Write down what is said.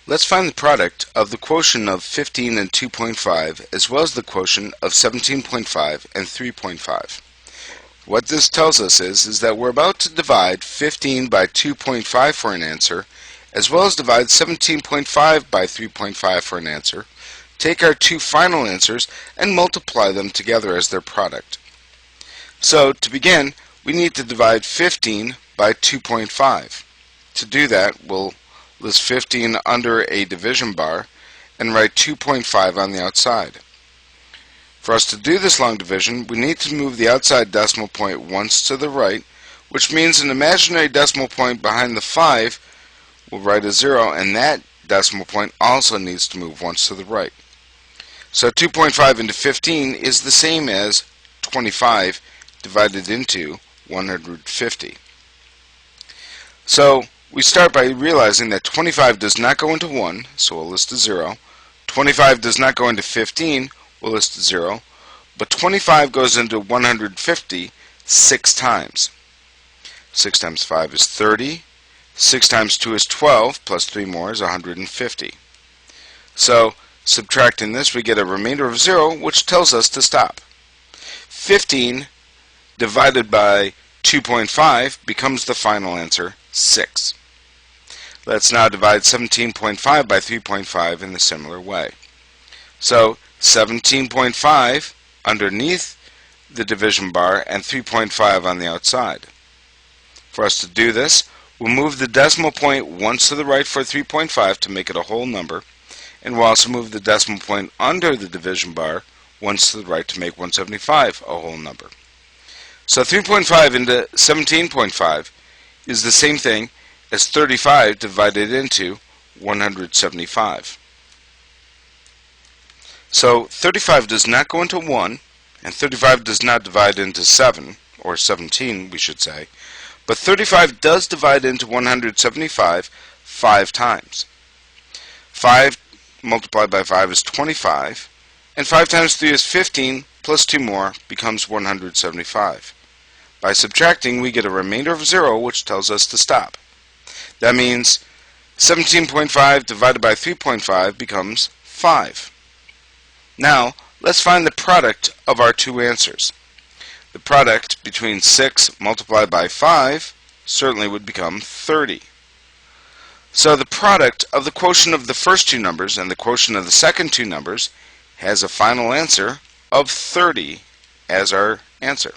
Let's find the product of the quotient of 15 and 2.5 as well as the quotient of 17.5 and 3.5. What this tells us is that we're about to divide 15 by 2.5 for an answer, as well as divide 17.5 by 3.5 for an answer, take our two final answers and multiply them together as their product. So to begin, we need to divide 15 by 2.5. To do that, we'll list 15 under a division bar and write 2.5 on the outside. For us to do this long division, we need to move the outside decimal point once to the right, which means an imaginary decimal point behind the 5 will write a 0, and that decimal point also needs to move once to the right. So 2.5 into 15 is the same as 25 divided into 150. So we start by realizing that 25 does not go into 1, so we'll list a 0. 25 does not go into 15, we'll list a 0. But 25 goes into 150 6 times. 6 times 5 is 30. 6 times 2 is 12, plus 3 more is 150. So, subtracting this, we get a remainder of 0, which tells us to stop. 15 divided by 2.5 becomes the final answer, 6. Let's now divide 17.5 by 3.5 in a similar way. So 17.5 underneath the division bar and 3.5 on the outside. For us to do this, we'll move the decimal point once to the right for 3.5 to make it a whole number, and we'll also move the decimal point under the division bar once to the right to make 175 a whole number. So 3.5 into 17.5 is the same thing as 35 divided into 175. So 35 does not go into 1, and 35 does not divide into 7, or 17 we should say, but 35 does divide into 175 5 times. 5 multiplied by 5 is 25, and 5 times 3 is 15, plus 2 more becomes 175. By subtracting, we get a remainder of 0, which tells us to stop. That means 17.5 divided by 3.5 becomes 5. Now, let's find the product of our two answers. The product between 6 multiplied by 5 certainly would become 30. So the product of the quotient of the first two numbers and the quotient of the second two numbers has a final answer of 30 as our answer.